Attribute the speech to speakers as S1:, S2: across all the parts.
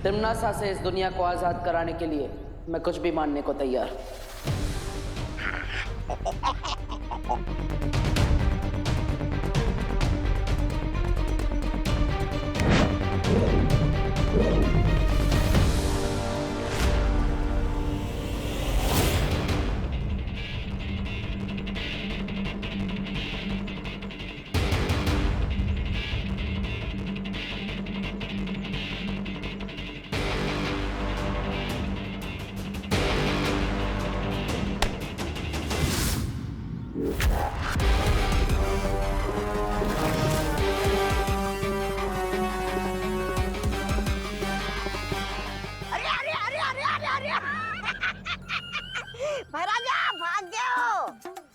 S1: तिम्नासा से इस दुनिया को आजाद कराने के लिए मैं कुछ भी मानने को तैयार।
S2: महाराजा भाग गए हो।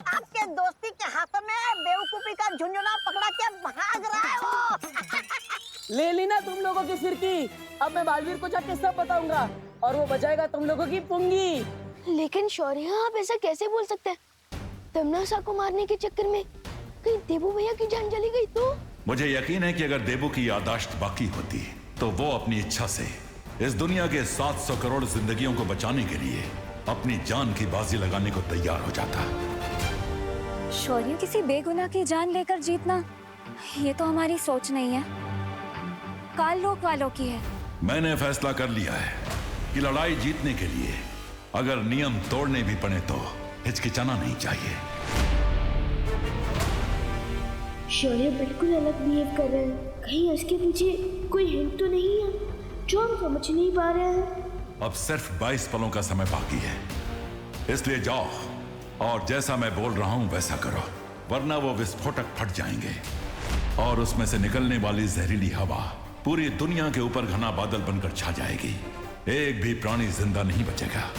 S2: आपके दोस्ती के हाथों में बेवकूफी का झुंझुना पकड़ा के भाग रहा है वो।
S1: ले ली ना तुम लोगों की फिरकी। अब मैं बालवीर को जाके सब बताऊंगा और वो बजाएगा तुम लोगों की पुंगी।
S3: लेकिन शौर्य, आप ऐसा कैसे बोल सकते हैं? तिम्नासा को मारने के चक्कर में कहीं देबू भैया की जान चली गई तो?
S4: मुझे यकीन है कि अगर देबू की याददाश्त बाकी होती तो वो अपनी इच्छा से इस दुनिया के 700 करोड़ जिंदगियों को बचाने के लिए अपनी जान की बाजी लगाने को तैयार हो जाता।
S5: शौर्य, किसी बेगुनाह की जान लेकर जीतना ये तो हमारी सोच नहीं है, काल लोक वालों की है।
S4: मैंने फैसला कर लिया है कि लड़ाई जीतने के लिए अगर नियम तोड़ने भी पड़े तो हिचकिचाना नहीं चाहिए।
S3: शौर्य बिल्कुल अलग बिहेव कर रहे हैं। कहीं उसके पीछे कोई हिंट तो नहीं है जो हम समझ नहीं पा रहे हैं?
S4: अब सिर्फ 22 पलों का समय बाकी है, इसलिए जाओ और जैसा मैं बोल रहा हूं वैसा करो, वरना वो विस्फोटक फट जाएंगे और उसमें से निकलने वाली जहरीली हवा पूरी दुनिया के ऊपर घना बादल बनकर छा जाएगी। एक भी प्राणी जिंदा नहीं बचेगा।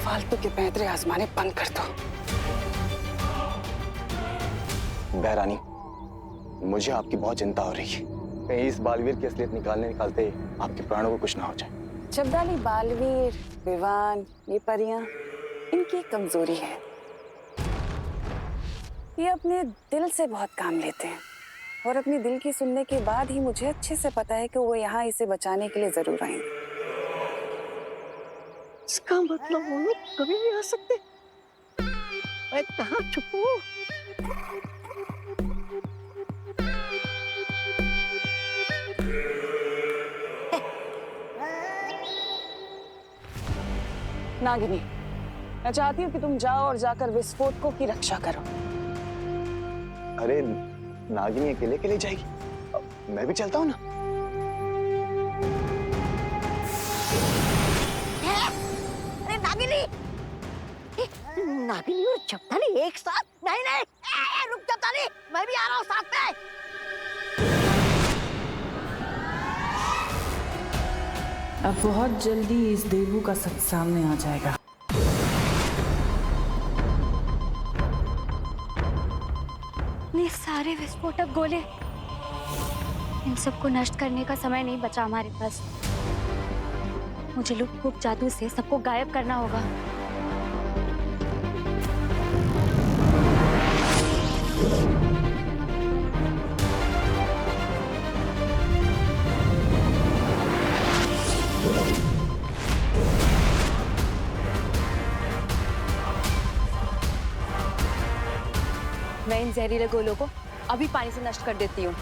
S1: फालतू के पैंतरे आजमाने बंद कर दो।
S6: बहरानी, मुझे आपकी बहुत चिंता हो रही है। कहीं इस बालवीर की असलियत निकालते आपके प्राणों को कुछ ना हो जाए।
S7: शब्दाली, बालवीर, विवान, ये परियां, इनकी कमजोरी है। ये अपने दिल से बहुत काम लेते हैं और अपनी दिल की सुनने के बाद ही मुझे अच्छे से पता है कि वो यहाँ इसे बचाने के लिए जरूर आएंगे।
S2: इसका मतलब वो लोग कभी भी आ सकते। मैं कहाँ छुपूं?
S7: नागिनी, मैं चाहती हूँ कि तुम जाओ और जाकर विस्फोटकों की रक्षा करो।
S6: अरे नागिनी अकेले के लिए जाएगी, मैं भी चलता हूँ ना।
S2: अरे नागिनी, नागिनी और चपताली एक साथ? नहीं नहीं, रुक चपताली, मैं भी आ रहा हूँ साथ में।
S1: अब बहुत जल्दी इस देवू का सच सामने आ जाएगा।
S5: ये सारे विस्फोटक गोले, इन सबको नष्ट करने का समय नहीं बचा हमारे पास। मुझे लुप्त जादू से सबको गायब करना होगा। मैं इन जहरीले गोलों को अभी पानी से नष्ट कर देती हूँ।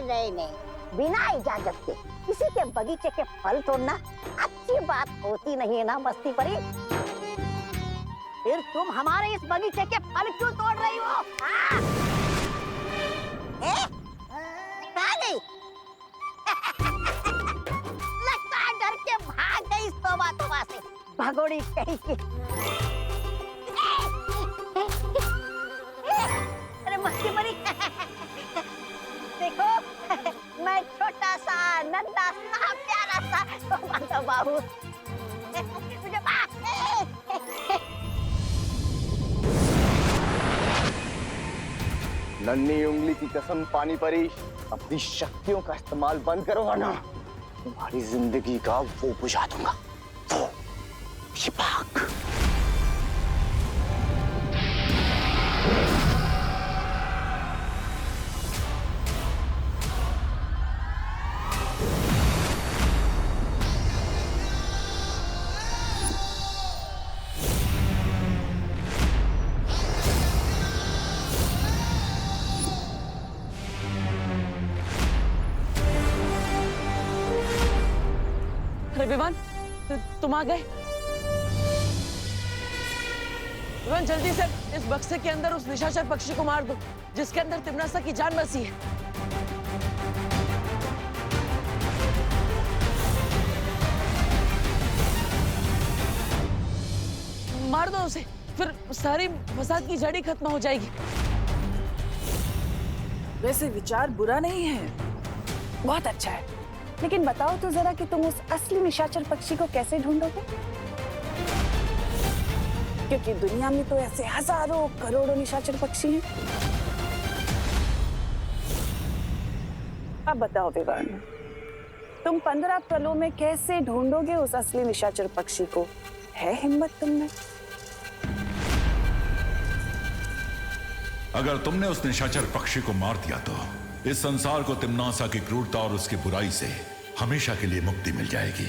S2: नहीं, बिना इजाजत के किसी के बगीचे के फल तोड़ना अच्छी बात होती नहीं है ना मस्ती परी। फिर तुम हमारे इस बगीचे के फल क्यों तोड़ रही हो? कहाँ गई? लगता है डर के भाग गई इस तोबा से, भगोड़ी कहीं की। अरे मस्ती परी, देखो मैं छोटा सा नन्हा सा प्यारा सा बाबू मुझे
S6: नन्ही उंगली की कसम पानी परी, अपनी शक्तियों का इस्तेमाल बंद करो वरना तुम्हारी जिंदगी का वो बुझा दूंगा। वो शिपाक।
S1: विमान, तुम आ गए। विमान जल्दी से इस बक्से के अंदर उस निशाचर पक्षी को मार दो जिसके अंदर तिमनासा की जान बसी है। मार दो उसे, फिर सारी फसाद की जड़ी खत्म हो जाएगी।
S7: वैसे विचार बुरा नहीं है, बहुत अच्छा है, लेकिन बताओ तो जरा कि तुम उस असली निशाचर पक्षी को कैसे ढूंढोगे? क्योंकि दुनिया में तो ऐसे हजारों करोड़ों निशाचर पक्षी हैं। अब बताओ विवान, तुम 15 पलों में कैसे ढूंढोगे उस असली निशाचर पक्षी को? है हिम्मत तुम में?
S4: अगर तुमने उस निशाचर पक्षी को मार दिया तो इस संसार को तिमनासा की क्रूरता और उसकी बुराई से हमेशा के लिए मुक्ति मिल जाएगी।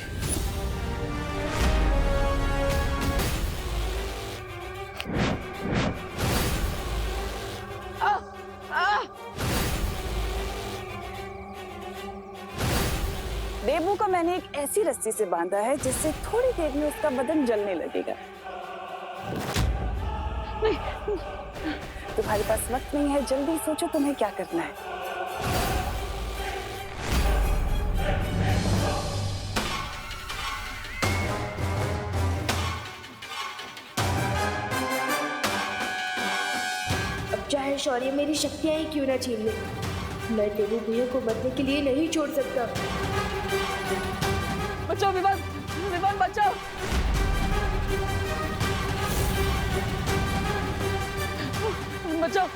S7: देबू को मैंने एक ऐसी रस्सी से बांधा है जिससे थोड़ी देर में उसका बदन जलने लगेगा। तुम्हारे पास वक्त नहीं है, जल्दी सोचो तुम्हें क्या करना है।
S3: चाहे शौर्य मेरी शक्तियां ही क्यों ना छीन ले, मैं देवू भैया को मरने के लिए नहीं छोड़ सकता।
S1: बचाओ विमान, विमान बचाओ। बचाओ।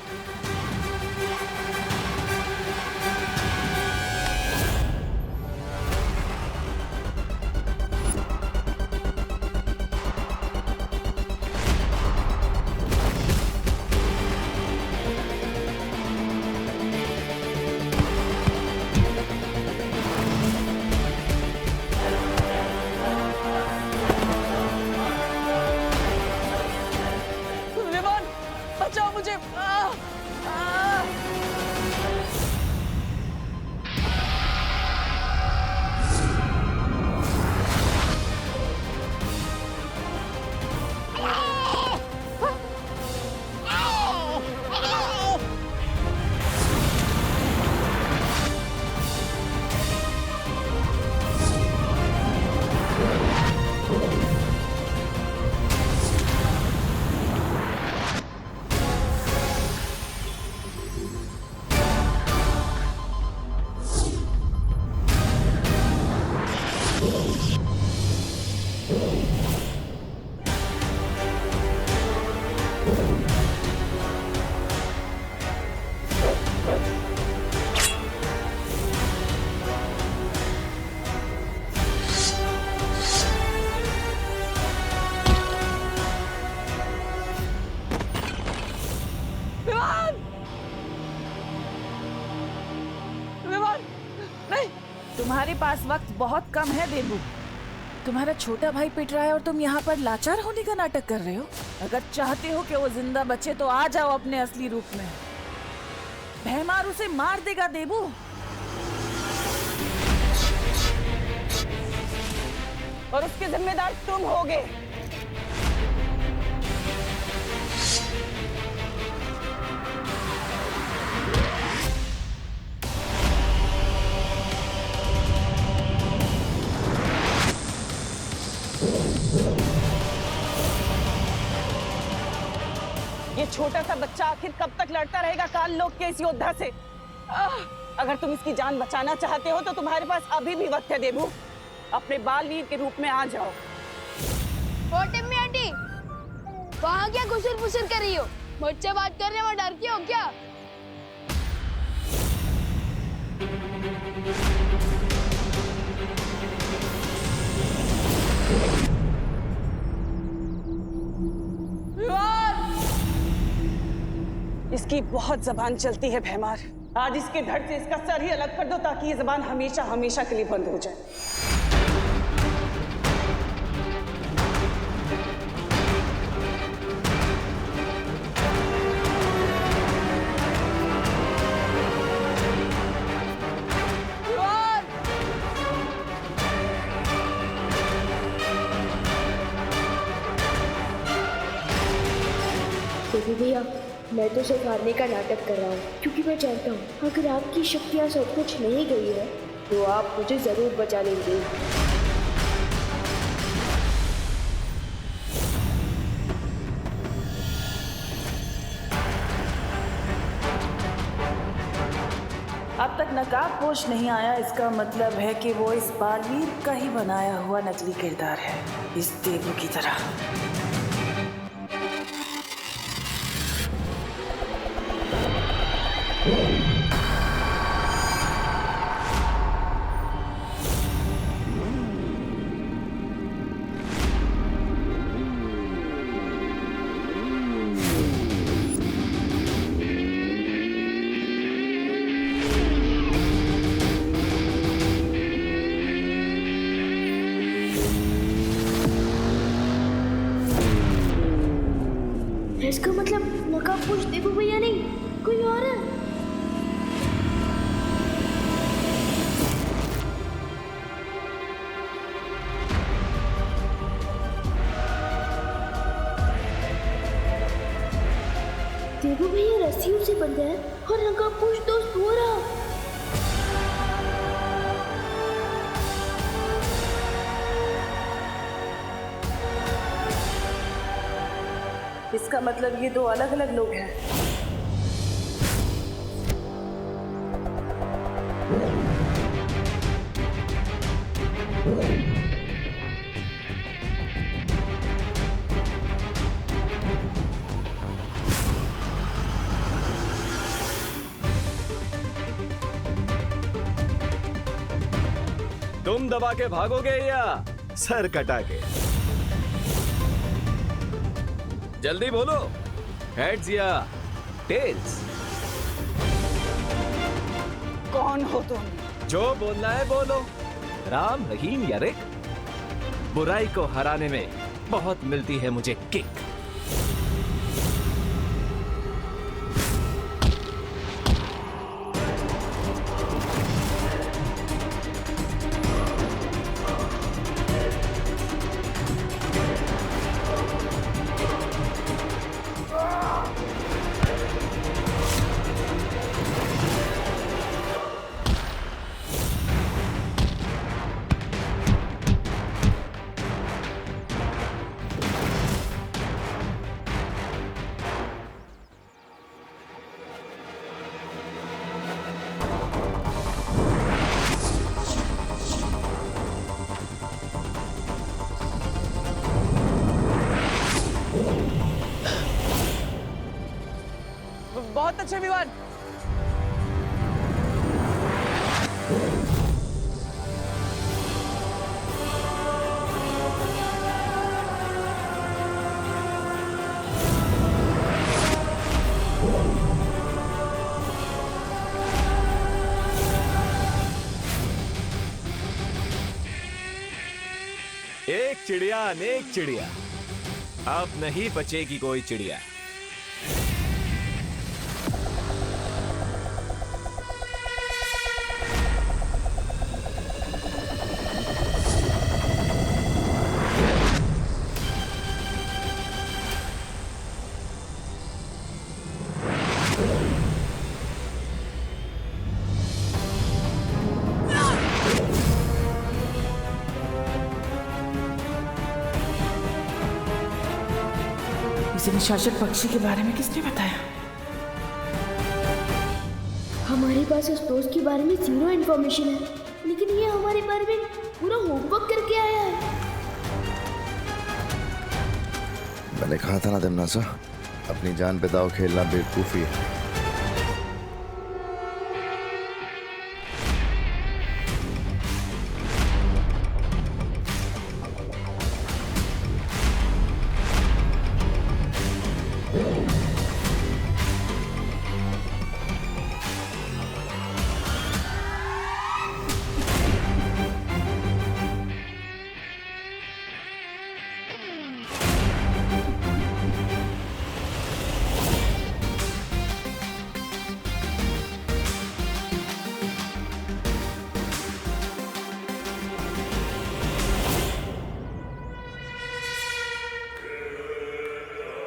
S7: तुम्हारे पास वक्त बहुत कम है देबू। तुम्हारा छोटा भाई पिट रहा है और तुम यहाँ पर लाचार होने का नाटक कर रहे हो। अगर चाहते हो कि वो जिंदा बचे तो आ जाओ अपने असली रूप में। भैमार उसे मार देगा देबू। और उसके जिम्मेदार तुम होगे। ये छोटा सा बच्चा आखिर कब तक लड़ता रहेगा काल लोक के इस योद्धा से? अगर तुम इसकी जान बचाना चाहते हो तो तुम्हारे पास अभी भी वक्त है देबू। अपने बालवीर के रूप में आ जाओ।
S8: टिम्मी आंटी, वहाँ क्या घुसर फुसर कर रही हो? मुझसे बात करने में डरती हो क्या?
S7: इसकी बहुत जबान चलती है भैमार। आज इसके धड़ से इसका सर ही अलग कर दो ताकि ये जबान हमेशा हमेशा के लिए बंद हो जाए।
S3: देवी भैया, मैं तो सिर्फ हारने का नाटक कर रहा हूँ, क्योंकि मैं जानता हूँ अगर आपकी शक्तियाँ सब कुछ नहीं गई है तो आप मुझे जरूर बचा लेंगे।
S7: अब तक नकाबपोश नहीं आया, इसका मतलब है कि वो इस बालवीर का ही बनाया हुआ नकली किरदार है, इस देवू की तरह।
S3: इसका मतलब नकाबपोश देवू भैया नहीं, कोई और है। देवू भैया रस्सियों से बंधा है और नकाबपोश दोस्त हो रहा।
S7: इसका मतलब ये दो अलग अलग लोग हैं।
S9: तुम दबा के भागोगे या सर कटा के? जल्दी बोलो, हेड्स या टेल्स?
S7: कौन हो तुम?
S9: जो बोलना है बोलो। राम, रहीम या रिक? बुराई को हराने में बहुत मिलती है मुझे किक।
S7: बहुत अच्छे विवान।
S9: एक चिड़िया अनेक चिड़िया, अब नहीं बचेगी कोई चिड़िया।
S7: इस निशाचर पक्षी के बारे में किसने बताया?
S3: हमारे पास उस दोस्त के बारे में 0 इन्फॉर्मेशन है, लेकिन ये हमारे बारे में पूरा होमवर्क करके आया है।
S10: मैंने कहा था ना तिम्नासा, अपनी जान पे दाव खेलना बेवकूफी है।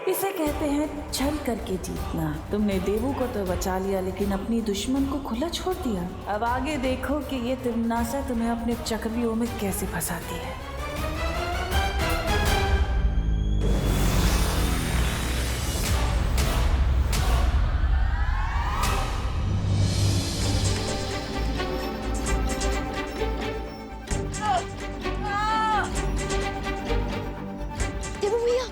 S7: इसे कहते हैं छल करके जीतना। तुमने देवू को तो बचा लिया, लेकिन अपनी दुश्मन को खुला छोड़ दिया। अब आगे देखो कि ये तिम्नासा तुम्हें अपने चक्रव्यूह में कैसे फंसाती है।
S8: देवू भैया,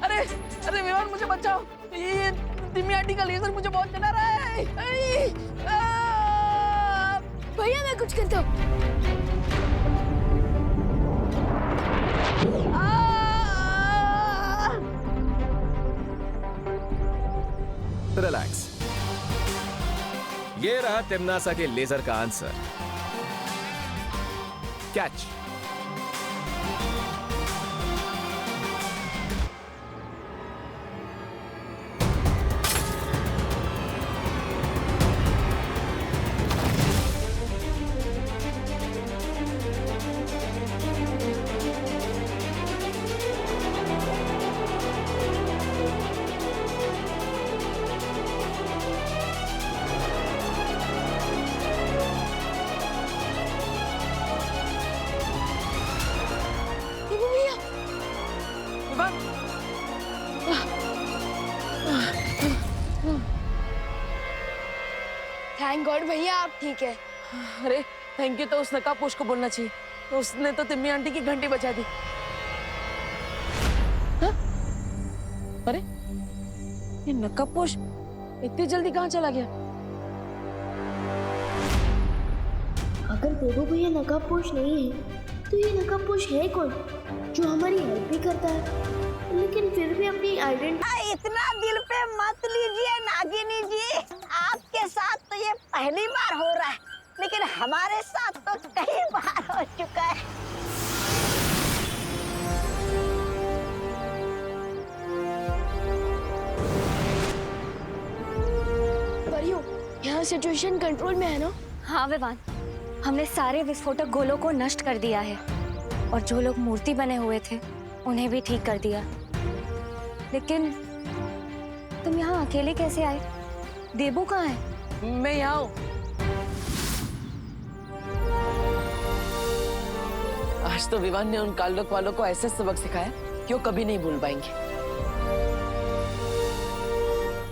S1: अरे विवान, मुझे बचाओ, ये तिम्मी आंटी का लेजर मुझे बहुत जला रहा है।
S8: भैया मैं कुछ करता हूँ।
S9: रिलैक्स, ये रहा तिम्नासा के लेजर का आंसर। कैच।
S8: देवू भैया, थैंक गॉड भैया आप ठीक है।
S1: अरे थैंक यू तो उस नकाबपोश को बोलना चाहिए, उसने तो तिम्मी आंटी की घंटी बचा दी। हाँ? अरे ये नकाबपोश इतनी जल्दी कहाँ चला गया?
S3: अगर देवू भैया नकाबपोश नहीं है, तो ये नकाबपोश है कौन जो हमारी हेल्प भी करता है, लेकिन फिर भी अपनी आइडेंटिटी।
S2: इतना दिल पे मत लीजिए नागिनी जी, आपके साथ तो ये पहली बार हो रहा है, लेकिन हमारे साथ तो कई बार हो चुका है।
S8: परियो, यहाँ सिचुएशन कंट्रोल में है ना?
S5: हाँ विवान, हमने सारे विस्फोटक गोलों को नष्ट कर दिया है और जो लोग मूर्ति बने हुए थे उन्हें भी ठीक कर दिया। लेकिन तुम यहाँ अकेले कैसे आए? देबू कहाँ है?
S1: मैं यहाँ हूँ। आज तो विवान ने उन काल्डोक वालों को ऐसे सबक सिखाया कि वो कभी नहीं भूल पाएंगे।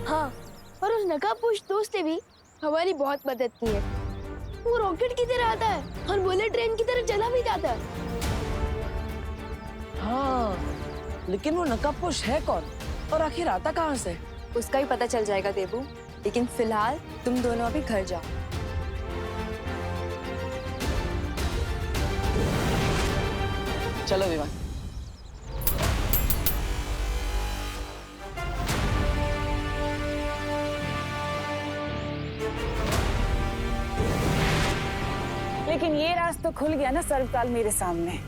S8: हाँ, और उस नकाबपोश दोस्त ने भी हमारी बहुत मदद की है। वो रॉकेट की तरह आता है और बुलेट ट्रेन की तरह चला भी जाता है।
S1: हाँ, लेकिन वो नकाबपोश है कौन और आखिर आता कहाँ से?
S5: उसका ही पता चल जाएगा देबू, लेकिन फिलहाल तुम दोनों अभी घर जाओ।
S1: चलो विवान।
S7: लेकिन ये रास्ता खुल गया ना सर्वकाल मेरे सामने।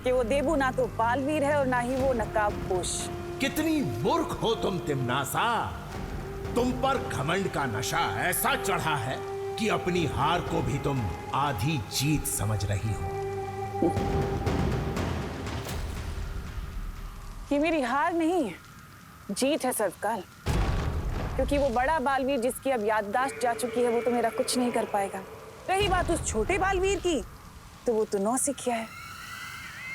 S7: कि वो देबू ना तो बालवीर है और ना ही वो नकाबपोश।
S11: कितनी मूर्ख हो तुम तिमनासा। तुम पर घमंड का नशा ऐसा चढ़ा है कि अपनी हार को भी तुम आधी जीत समझ रही हो।
S7: ये मेरी हार नहीं है, जीत है सर्वकाल। क्योंकि वो बड़ा बालवीर जिसकी अब याददाश्त जा चुकी है वो तो मेरा कुछ नहीं कर पाएगा। रही बात उस छोटे बालवीर की, तो वो तो नौसिखिया है,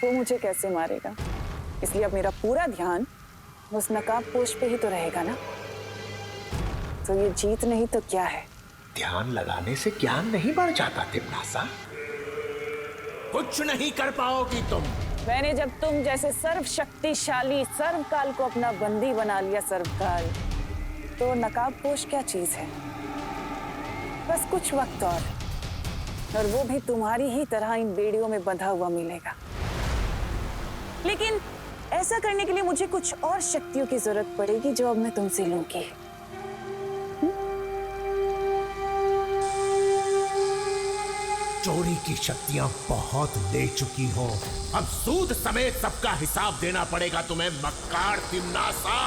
S7: वो मुझे कैसे मारेगा। इसलिए अब मेरा पूरा ध्यान उस नकाबपोश पे ही तो रहेगा ना। तो ये जीत नहीं तो क्या है।
S11: ध्यान लगाने से ज्ञान नहीं बढ़ जाता तिमनासा। कुछ नहीं कर पाओगी तुम।
S7: मैंने जब तुम जैसे सर्वशक्तिशाली सर्वकाल को अपना बंदी बना लिया सर्वकाल, तो नकाबपोश क्या चीज है। बस कुछ वक्त और वो भी तुम्हारी ही तरह इन बेड़ियों में बंधा हुआ मिलेगा। लेकिन ऐसा करने के लिए मुझे कुछ और शक्तियों की जरूरत पड़ेगी जो अब मैं तुमसे लूंगी।
S11: चोरी की शक्तियां बहुत ले चुकी हो, अब सूद समेत सबका हिसाब देना पड़ेगा तुम्हें मक्कार तिमनासा।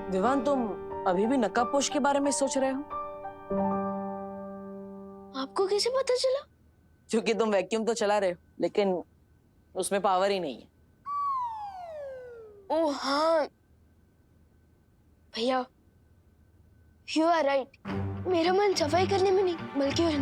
S1: विवान, तुम अभी भी नकाबपोश के बारे में सोच रहे हो?
S8: आपको कैसे पता चला?
S1: क्योंकि तुम वैक्यूम तो चला रहे हो, लेकिन उसमें पावर ही नहीं है।
S8: ओ हाँ भैया, यू आर राइट। मेरा मन सफाई करने में नहीं बल्कि उस